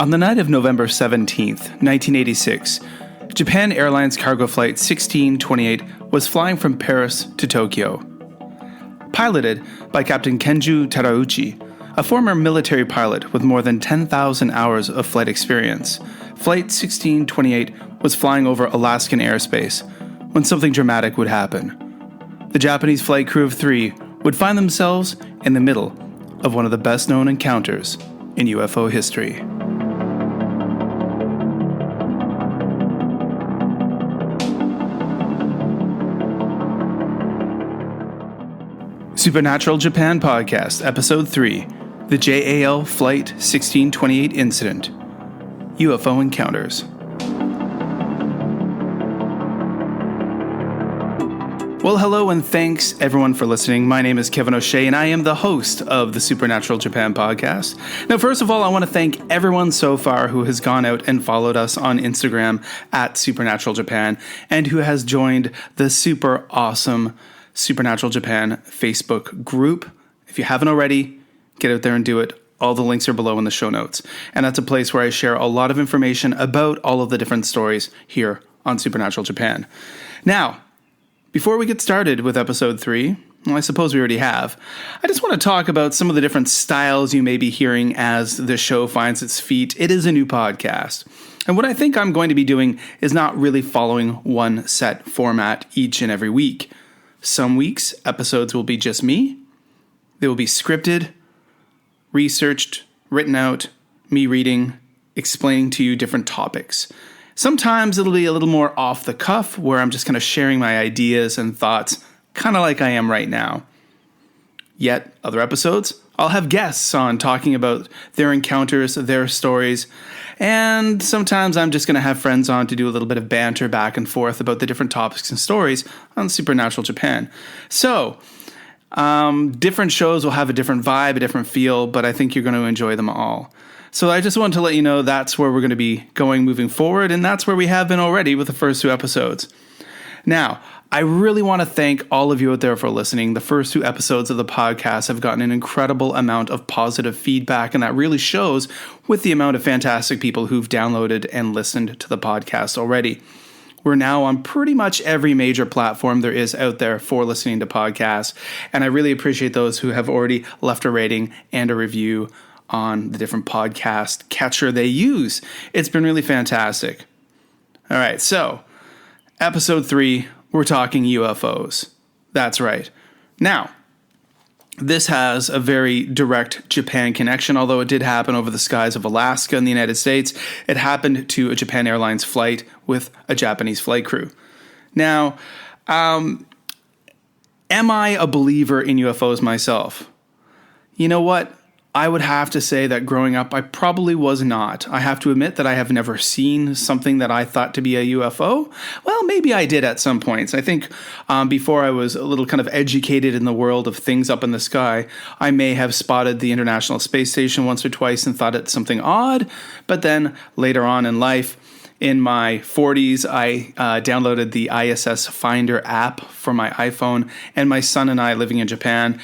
On the night of November 17th, 1986, Japan Airlines cargo flight 1628 was flying from Paris to Tokyo. Piloted by Captain Kenju Terauchi, a former military pilot with more than 10,000 hours of flight experience, Flight 1628 was flying over Alaskan airspace when something dramatic would happen. The Japanese flight crew of 3 would find themselves in the middle of one of the best-known encounters in UFO history. Supernatural Japan Podcast, Episode 3, The JAL Flight 1628 Incident, UFO Encounters. Well, hello and thanks everyone for listening. My name is Kevin O'Shea and I am the host of the Supernatural Japan Podcast. Now, first of all, I want to thank everyone so far who has gone out and followed us on Instagram at Supernatural Japan and who has joined the super awesome Supernatural Japan Facebook group. If you haven't already, get out there and do it. All the links are below in the show notes. And that's a place where I share a lot of information about all of the different stories here on Supernatural Japan. Now, before we get started with episode 3, well, I suppose we already have, I just want to talk about some of the different styles you may be hearing as the show finds its feet. It is a new podcast. And what I think I'm going to be doing is not really following one set format each and every week. Some weeks, episodes will be just me. They will be scripted, researched, written out, me reading, explaining to you different topics. Sometimes it'll be a little more off the cuff, where I'm just kind of sharing my ideas and thoughts, kind of like I am right now. Yet, other episodes, I'll have guests on talking about their encounters, their stories, and sometimes I'm just going to have friends on to do a little bit of banter back and forth about the different topics and stories on Supernatural Japan. So, different shows will have a different vibe, a different feel, but I think you're going to enjoy them all. So I just wanted to let you know that's where we're going to be going moving forward, and that's where we have been already with the first 2 episodes. Now, I really want to thank all of you out there for listening. The first 2 episodes of the podcast have gotten an incredible amount of positive feedback, and that really shows with the amount of fantastic people who've downloaded and listened to the podcast already. We're now on pretty much every major platform there is out there for listening to podcasts, and I really appreciate those who have already left a rating and a review on the different podcast catcher they use. It's been really fantastic. All right, so episode 3, we're talking UFOs. That's right. Now, this has a very direct Japan connection, although it did happen over the skies of Alaska in the United States. It happened to a Japan Airlines flight with a Japanese flight crew. Now, am I a believer in UFOs myself? You know what? I would have to say that growing up, I probably was not. I have to admit that I have never seen something that I thought to be a UFO. Well, maybe I did at some points. I think before I was a little kind of educated in the world of things up in the sky, I may have spotted the International Space Station once or twice and thought it's something odd. But then later on in life, in my 40s, I downloaded the ISS Finder app for my iPhone, and my son and I, living in Japan,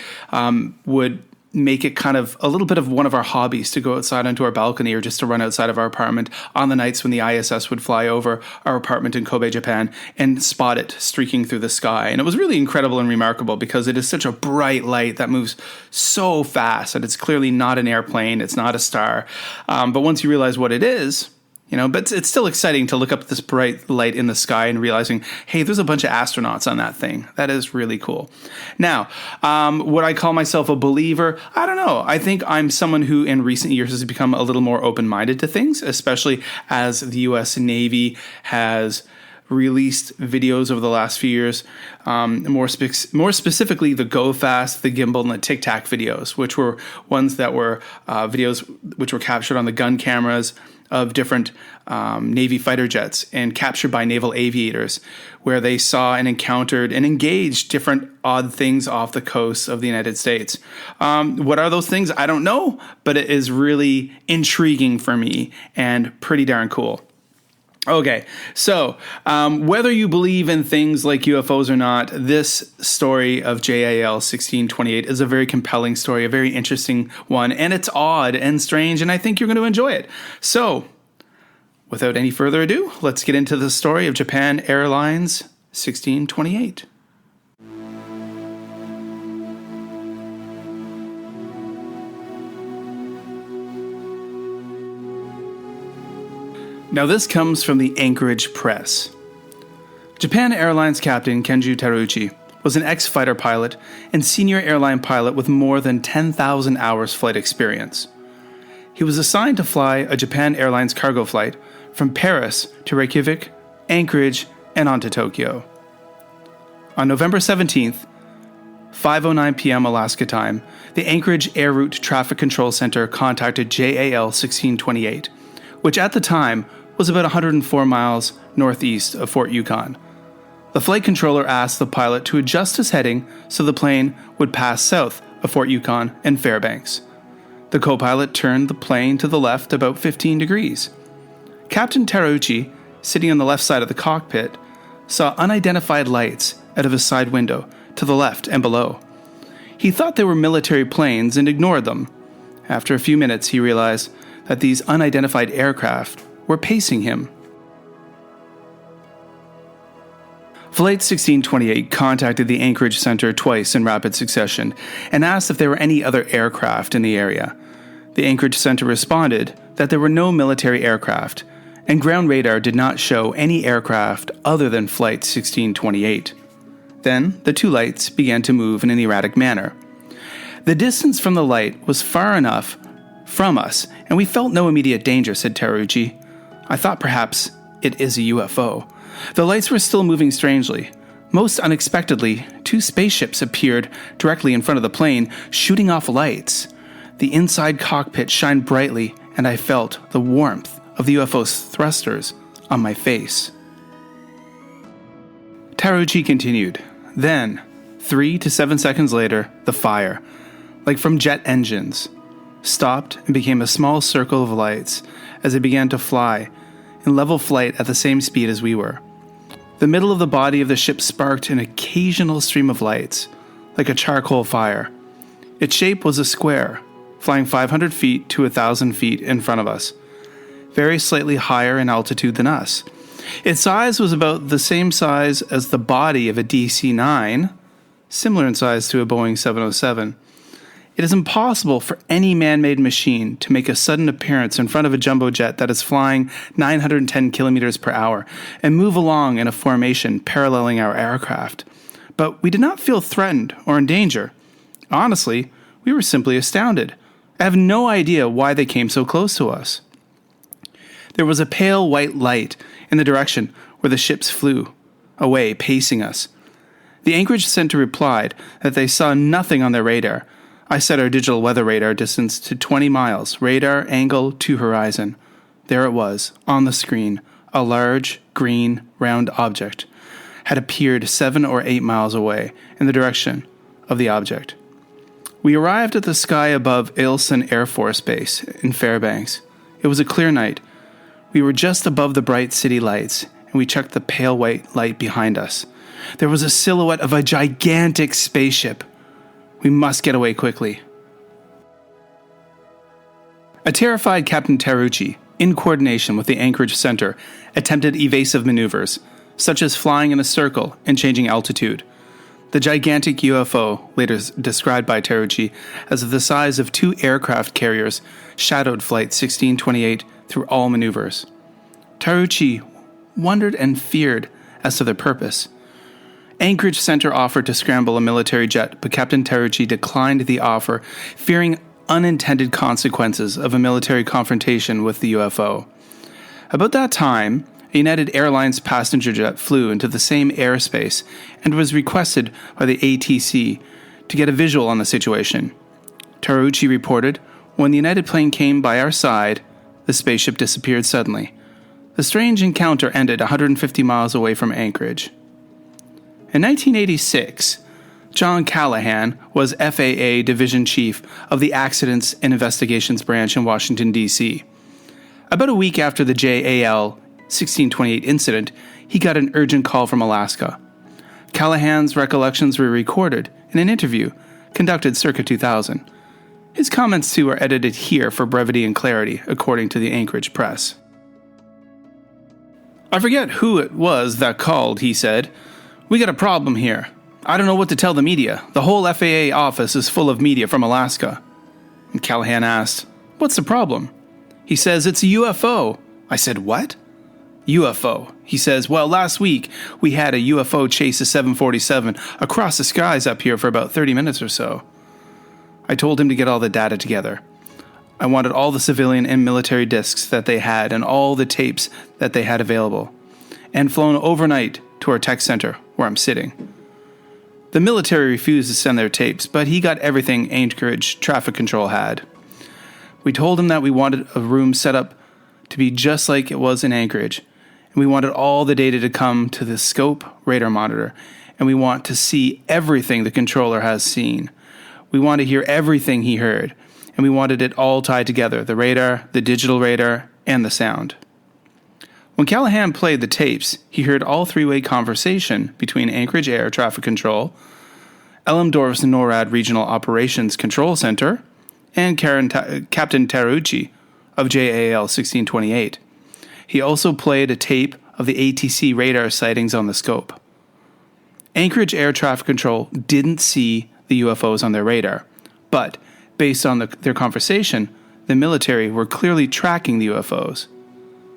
would make it kind of a little bit of one of our hobbies to go outside onto our balcony or just to run outside of our apartment on the nights when the ISS would fly over our apartment in Kobe, Japan, and spot it streaking through the sky. And it was really incredible and remarkable because it is such a bright light that moves so fast that it's clearly not an airplane, it's not a star. But once you realize what it is, but it's still exciting to look up at this bright light in the sky and realizing, hey, there's a bunch of astronauts on that thing. That is really cool. Now, would I call myself a believer? I don't know. I think I'm someone who in recent years has become a little more open-minded to things, especially as the U.S. Navy has released videos over the last few years, more specifically the Go Fast, the Gimbal, and the Tic Tac videos, which were ones that were videos which were captured on the gun cameras of different Navy fighter jets and captured by naval aviators, where they saw and encountered and engaged different odd things off the coast of the United States. What are those things? I don't know, but it is really intriguing for me and pretty darn cool. Okay, so whether you believe in things like UFOs or not, this story of JAL 1628 is a very compelling story, a very interesting one, and it's odd and strange, and I think you're going to enjoy it. So, without any further ado, let's get into the story of Japan Airlines 1628. Now this comes from the Anchorage Press. Japan Airlines captain Kenju Teruichi was an ex-fighter pilot and senior airline pilot with more than 10,000 hours flight experience. He was assigned to fly a Japan Airlines cargo flight from Paris to Reykjavik, Anchorage, and on to Tokyo. On November 17th, 5:09 p.m. Alaska time, the Anchorage Air Route Traffic Control Center contacted JAL 1628, which at the time was about 104 miles northeast of Fort Yukon. The flight controller asked the pilot to adjust his heading so the plane would pass south of Fort Yukon and Fairbanks. The co-pilot turned the plane to the left about 15 degrees. Captain Teruichi, sitting on the left side of the cockpit, saw unidentified lights out of his side window to the left and below. He thought they were military planes and ignored them. After a few minutes, he realized that these unidentified aircraft were pacing him. Flight 1628 contacted the Anchorage Center twice in rapid succession and asked if there were any other aircraft in the area. The Anchorage Center responded that there were no military aircraft, and ground radar did not show any aircraft other than Flight 1628. Then, the two lights began to move in an erratic manner. The distance from the light was far enough from us, and we felt no immediate danger, said Teruichi. I thought perhaps it is a UFO. The lights were still moving strangely. Most unexpectedly, two spaceships appeared directly in front of the plane, shooting off lights. The inside cockpit shined brightly, and I felt the warmth of the UFO's thrusters on my face. Teruichi continued. Then, 3 to 7 seconds later, the fire, like from jet engines, stopped and became a small circle of lights as they began to fly in level flight at the same speed as we were. The middle of the body of the ship sparked an occasional stream of lights, like a charcoal fire. Its shape was a square, flying 500 feet to 1,000 feet in front of us, very slightly higher in altitude than us. Its size was about the same size as the body of a DC-9, similar in size to a Boeing 707. It is impossible for any man-made machine to make a sudden appearance in front of a jumbo jet that is flying 910 kilometers per hour and move along in a formation paralleling our aircraft. But we did not feel threatened or in danger. Honestly, we were simply astounded. I have no idea why they came so close to us. There was a pale white light in the direction where the ships flew, away, pacing us. The Anchorage Center replied that they saw nothing on their radar. I set our digital weather radar distance to 20 miles, radar angle to horizon. There it was, on the screen. A large, green, round object had appeared 7 or 8 miles away in the direction of the object. We arrived at the sky above Alaskan Air Force Base in Fairbanks. It was a clear night. We were just above the bright city lights, and we checked the pale white light behind us. There was a silhouette of a gigantic spaceship. We must get away quickly. A terrified Captain Teruichi, in coordination with the Anchorage Center, attempted evasive maneuvers, such as flying in a circle and changing altitude. The gigantic UFO, later described by Teruichi as the size of 2 aircraft carriers, shadowed Flight 1628 through all maneuvers. Teruichi wondered and feared as to their purpose. Anchorage Center offered to scramble a military jet, but Captain Teruichi declined the offer, fearing unintended consequences of a military confrontation with the UFO. About that time, a United Airlines passenger jet flew into the same airspace and was requested by the ATC to get a visual on the situation. Teruichi reported, when the United plane came by our side, the spaceship disappeared suddenly. The strange encounter ended 150 miles away from Anchorage. In 1986, John Callahan was FAA Division Chief of the Accidents and Investigations Branch in Washington, D.C. About a week after the JAL 1628 incident, he got an urgent call from Alaska. Callahan's recollections were recorded in an interview conducted circa 2000. His comments, too, are edited here for brevity and clarity, according to the Anchorage Press. I forget who it was that called, he said. We got a problem here. I don't know what to tell the media. The whole FAA office is full of media from Alaska. And Callahan asked, what's the problem? He says, it's a UFO. I said, what? UFO. He says, well, last week we had a UFO chase a 747 across the skies up here for about 30 minutes or so. I told him to get all the data together. I wanted all the civilian and military discs that they had and all the tapes that they had available, and flown overnight to our tech center where I'm sitting. The military refused to send their tapes, but he got everything Anchorage Traffic Control had. We told him that we wanted a room set up to be just like it was in Anchorage, and we wanted all the data to come to the scope radar monitor, and we want to see everything the controller has seen. We want to hear everything he heard, and we wanted it all tied together, the radar, the digital radar, and the sound. When Callahan played the tapes, he heard all three-way conversation between Anchorage Air Traffic Control, Elmdorf's NORAD Regional Operations Control Center, and Captain Tarucci of JAL 1628. He also played a tape of the ATC radar sightings on the scope. Anchorage Air Traffic Control didn't see the UFOs on their radar, but based on their conversation, the military were clearly tracking the UFOs.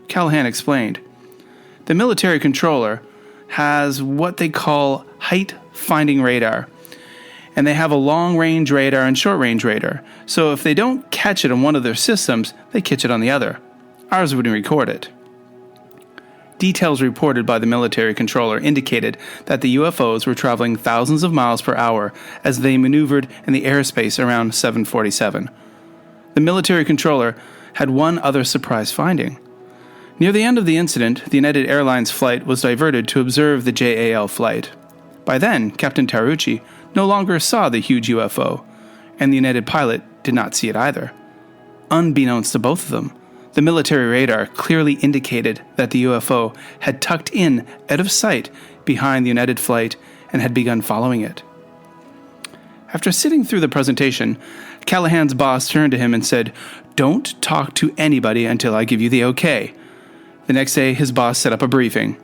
Callahan explained, the military controller has what they call height-finding radar, and they have a long-range radar and short-range radar, so if they don't catch it on one of their systems, they catch it on the other. Ours wouldn't record it. Details reported by the military controller indicated that the UFOs were traveling thousands of miles per hour as they maneuvered in the airspace around 747. The military controller had one other surprise finding. Near the end of the incident, the United Airlines flight was diverted to observe the JAL flight. By then, Captain Tarucci no longer saw the huge UFO, and the United pilot did not see it either. Unbeknownst to both of them, the military radar clearly indicated that the UFO had tucked in out of sight behind the United flight and had begun following it. After sitting through the presentation, Callahan's boss turned to him and said, "Don't talk to anybody until I give you the okay." The next day, his boss set up a briefing.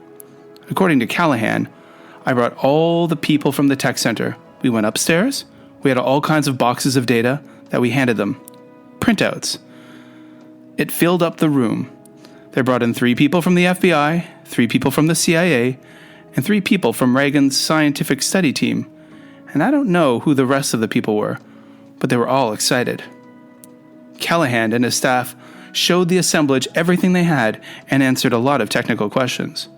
According to Callahan, I brought all the people from the tech center. We went upstairs. We had all kinds of boxes of data that we handed them. Printouts. It filled up the room. They brought in 3 people from the FBI, 3 people from the CIA, and 3 people from Reagan's scientific study team. And I don't know who the rest of the people were, but they were all excited. Callahan and his staff showed the assemblage everything they had and answered a lot of technical questions.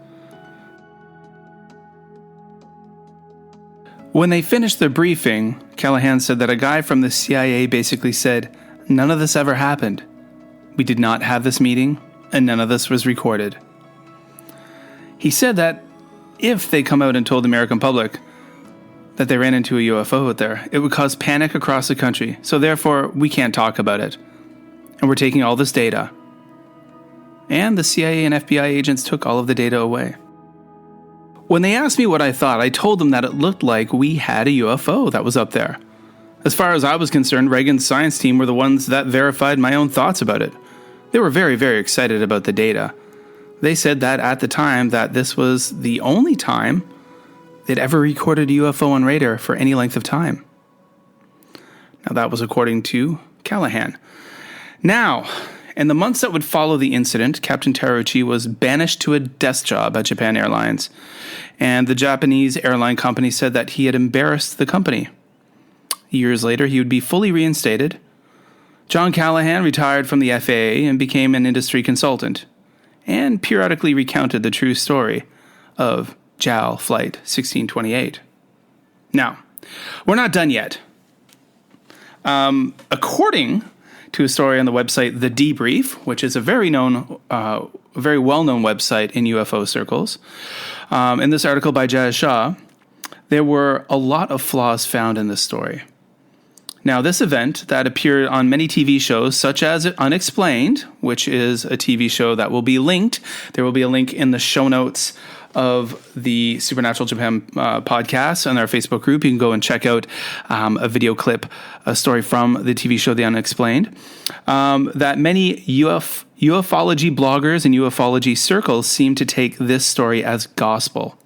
When they finished their briefing, Callahan said that a guy from the CIA basically said, "None of this ever happened. We did not have this meeting, and none of this was recorded." He said that if they come out and told the American public that they ran into a UFO out there, it would cause panic across the country, so therefore we can't talk about it. And we're taking all this data. And the CIA and FBI agents took all of the data away. When they asked me what I thought, I told them that it looked like we had a UFO that was up there. As far as I was concerned, Reagan's science team were the ones that verified my own thoughts about it. They were very, very excited about the data. They said that at the time that this was the only time they'd ever recorded a UFO on radar for any length of time. Now that was according to Callahan. Now, in the months that would follow the incident, Captain Tarucci was banished to a desk job at Japan Airlines, and the Japanese airline company said that he had embarrassed the company. Years later, he would be fully reinstated. John Callahan retired from the FAA and became an industry consultant, and periodically recounted the true story of JAL Flight 1628. Now, we're not done yet. According to a story on the website The Debrief, which is a very well-known website in UFO circles. In this article by Jazz Shah, there were a lot of flaws found in this story. Now, this event that appeared on many TV shows, such as Unexplained, which is a TV show that will be linked. There will be a link in the show notes of the Supernatural Japan podcast on our Facebook group. You can go and check out a video clip, a story from the TV show The Unexplained, that many ufology bloggers and ufology circles seem to take this story as gospel.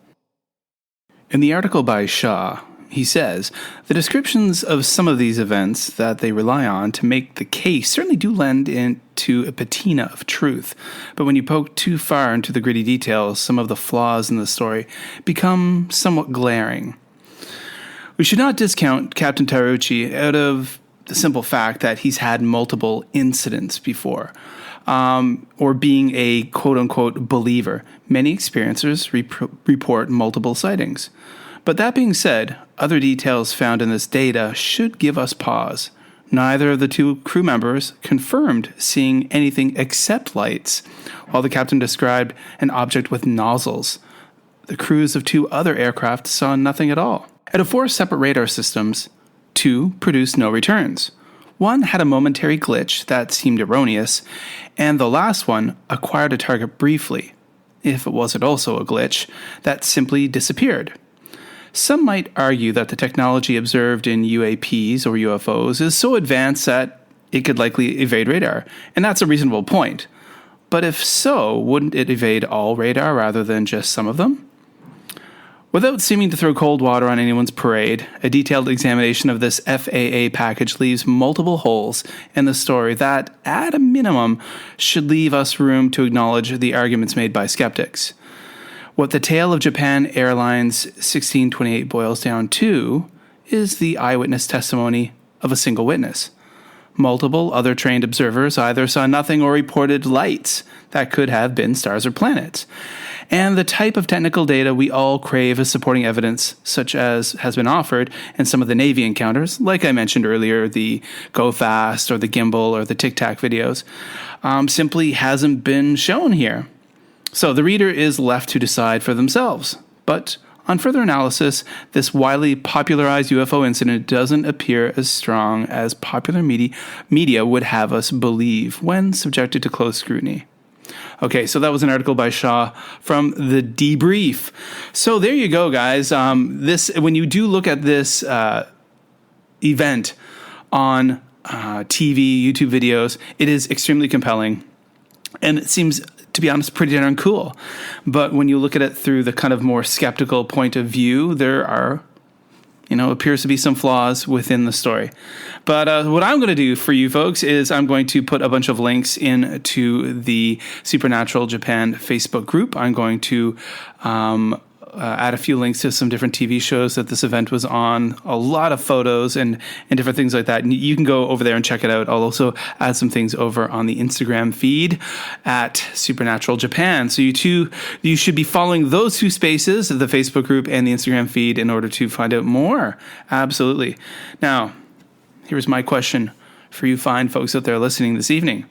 In the article by Shaw, he says, the descriptions of some of these events that they rely on to make the case certainly do lend into a patina of truth. But when you poke too far into the gritty details, some of the flaws in the story become somewhat glaring. We should not discount Captain Taruchi out of the simple fact that he's had multiple incidents before, or being a quote-unquote believer. Many experiencers report multiple sightings. But that being said, other details found in this data should give us pause. Neither of the two crew members confirmed seeing anything except lights, while the captain described an object with nozzles. The crews of two other aircraft saw nothing at all. Out of 4 separate radar systems, 2 produced no returns. One had a momentary glitch that seemed erroneous, and the last one acquired a target briefly, if it wasn't also a glitch, that simply disappeared. Some might argue that the technology observed in UAPs or UFOs is so advanced that it could likely evade radar, and that's a reasonable point. But if so, wouldn't it evade all radar rather than just some of them? Without seeming to throw cold water on anyone's parade, a detailed examination of this FAA package leaves multiple holes in the story that, at a minimum, should leave us room to acknowledge the arguments made by skeptics. What the tale of Japan Airlines 1628 boils down to is the eyewitness testimony of a single witness. Multiple other trained observers either saw nothing or reported lights that could have been stars or planets. And the type of technical data we all crave as supporting evidence, such as has been offered in some of the Navy encounters, like I mentioned earlier, the Go Fast or the Gimbal or the Tic Tac videos, simply hasn't been shown here. So the reader is left to decide for themselves. But on further analysis, this widely popularized UFO incident doesn't appear as strong as popular media would have us believe when subjected to close scrutiny. Okay, so that was an article by Shaw from The Debrief. So there you go, guys. When you do look at this event on TV, YouTube videos, it is extremely compelling. And it seems, to be honest, pretty darn cool. But when you look at it through the kind of more skeptical point of view, there are, appears to be some flaws within the story. But what I'm going to do for you folks is I'm going to put a bunch of links into the Supernatural Japan Facebook group. I'm going to add a few links to some different TV shows that this event was on, a lot of photos and different things like that. And you can go over there and check it out. I'll also add some things over on the Instagram feed at Supernatural Japan. So you should be following those 2 spaces, the Facebook group and the Instagram feed, in order to find out more. Absolutely. Now, here's my question for you fine folks out there listening this evening.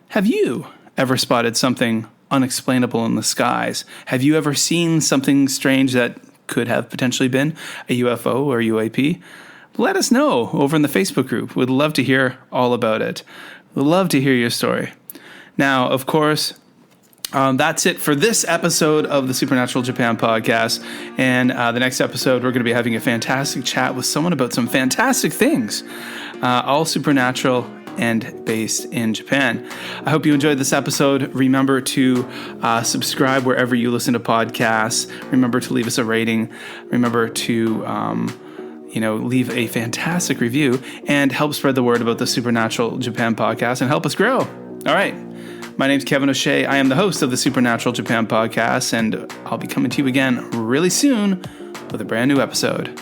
Have you ever spotted something unexplainable in the skies? Have you ever seen something strange that could have potentially been a UFO or UAP? Let us know over in the Facebook group. We'd love to hear all about it. We'd love to hear your story. Now, of course, that's it for this episode of the Supernatural Japan podcast. And the next episode, we're going to be having a fantastic chat with someone about some fantastic things, all supernatural and based in Japan. I hope you enjoyed this episode. Remember to subscribe wherever you listen to podcasts. Remember to leave us a rating. Remember to leave a fantastic review and help spread the word about the Supernatural Japan podcast and help us grow. All right. My name's Kevin O'Shea. I am the host of the Supernatural Japan podcast, and I'll be coming to you again really soon with a brand new episode.